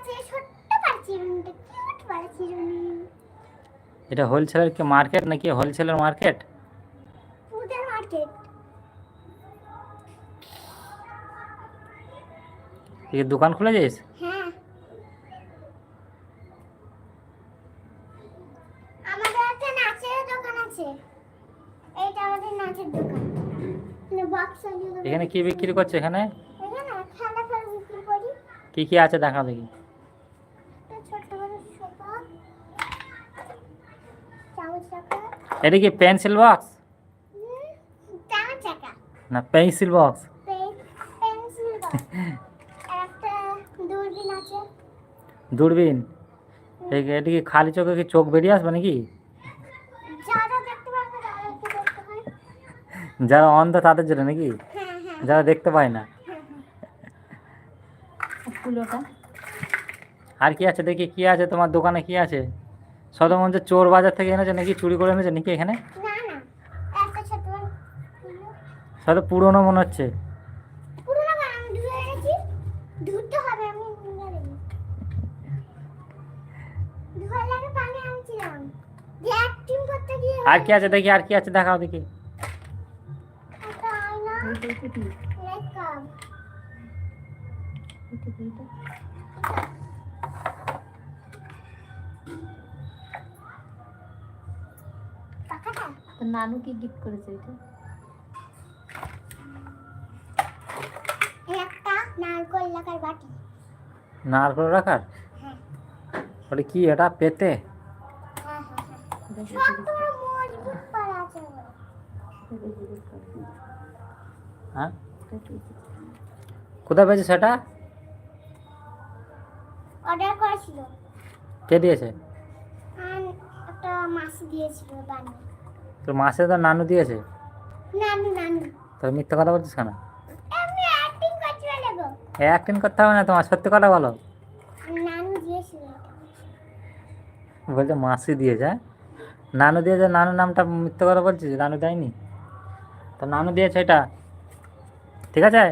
আছে ছোট্ট পাচিরুনিটা কিউট পাচিরুনি। এটা হোলসেলার কি মার্কেট নাকি হোলসেলার মার্কেট? ফুডের মার্কেট। এই দোকান খুলেছিস? হ্যাঁ, আমাদের একটা নাচের দোকান আছে। এইটা আমাদের নাচের দোকান। বক্স এখানে কি বিক্রি করছে? এখানে খেলা বিক্রি করি। কি কি আছে দেখা দেখি। ছোট্ট বড় সোফা, চামচ চাকা। এটা কি পেন্সিল বক্স? চামচ চাকা না পেন্সিল বক্স। Pencil box. একটা দূরবীন আছে। দূরবীন? এটা কি খালি চোখে কি চোখ বেরিয়ে আসবে নাকি? যারা দেখতে পারবে তারা একটু দেখতে পায়। যারা অন্ধ তাদের জন্য নাকি? হ্যাঁ হ্যাঁ। যারা দেখতে পায় না। আর কি আছে দেখি, কি আছে তোমার দোকানে? কি আছে? সদর মঞ্চে চোর বাজার থেকে এনেছে নাকি, চুরি করে এনেছে নাকি এখানে? না না, একটা ছোট সব পুরনো মনে হচ্ছে। পুরনো না, আমি ধুয়ে এনেছি। ধুতে হবে, আমি ধুয়ে দেব। ধোয়ার লাগে পানি আনছিলাম। যে অ্যাক্টিং করতে গিয়ে। আর কি আছে দেখি, আর কি আছে দেখাও দেখি। একটা আয়না, মেকআপ। তো নানু কি গিফট করেছে এটা? একটা নারকেল লাগার বাটি। নারকেল রাখার? হ্যাঁ ওটা কি? এটা পেতে? হ্যাঁ হ্যাঁ। সব তোমার মজবুত করা আছে। হ্যাঁ, কোথায় পেয়েছে সেটা? অর্ডার করেছিল। কে দিয়েছে? একটা মাসি দিয়েছিল বানিয়ে। তোর মাসে তো নানু দিয়েছে। নানু নানু। তোর মিথ্যা কথা বলছিস কেন? আমি অ্যাক্টিং করতে লাগবো। অ্যাক্টিং করতে হবে না তোমার, সত্যি কথা বলো। নানু দিয়েছিল। বলছে মাসি দিয়েছে। হ্যাঁ, নানু দিয়েছে। নানু নামটা মিথ্যা কথা বলছিস? নানু দেয়নি তো, নানু দিয়েছে এটা। ঠিক আছে,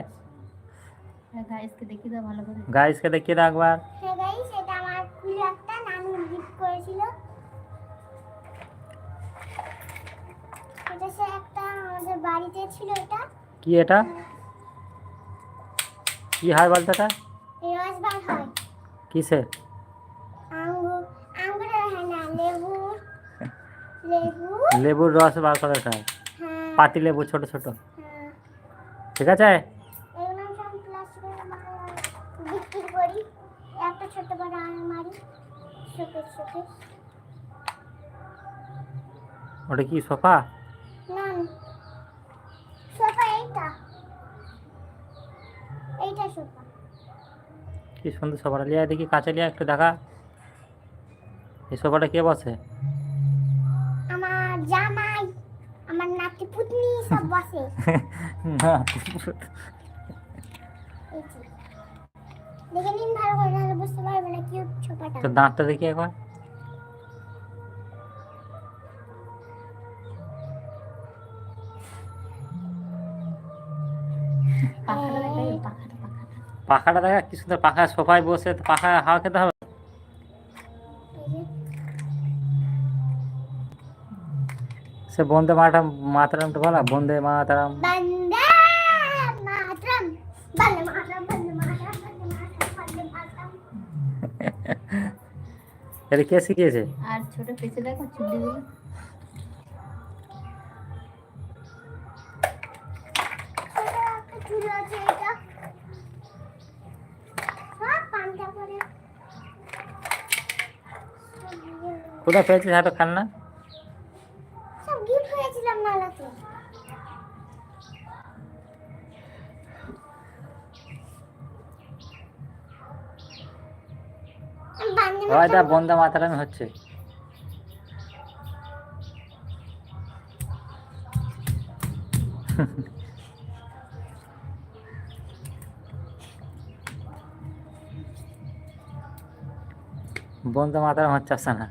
গাইসকে দেখিয়ে দাও ভালো করে। গাইসকে দেখিয়ে দাও একবার। হ্যাঁ গাইস, এটা আমার কুলি একটা নানু গিফট করেছিল। এটা সে একটা আমাদের বাড়িতে ছিল। এটা কি? এটা কি হয় বলতো? এটা রস বার হয়। কিসের? আঙ্গুর, আঙ্গুরের হয় না, লেবু। লেবু, লেবুর রস বার করে খায়। হ্যাঁ পাতি লেবু ছোট ছোট। হ্যাঁ। ঠিক আছে, এগুলো সব প্লাস্টিকের বিক্রি করি। একটা ছোট বড় আলমারি, শোকেস শোকেস। ওটা কি সোফা? না সোফা, এইটা এইটা সোফা। কি সুন্দর সোফাটা, লিয়া দেখি কাছে, লিয়া একটু দেখা। এই সোফাটা কে বসে? আমার জামাই, আমার নাতি পুতনি সব বসে। না, এই যে দেখে নিন ভালো করে, নাহলে বুঝতে পারবে না কি সোফাটা। তোর দাঁতটা দেখি একবার। পাখাটা দেখা, কি সুন্দর পাখা। সোফায় বসে পাখা হাওয়া খেতে হবে। সে বন্দে মাতরমটা বলা, বন্দে মাতরম। বন্দে মাতরম, বন্দে মাতরম, বন্দে মাতরম, বন্দে মাতরম, বন্দে মাতরম। এটা কে শিখিয়েছে? আর ছোট পেছে দেখো চুড়িগুলো। চুড়ি আছে এটা। সব পান্তা করে। কোথায় পেয়েছিস এত খেলনা? সব গিফট হয়েছিলাম মেলাতে। ওইটা বন্দে মাতরম হচ্ছে। বন্দে মাতরম হচ্ছে না।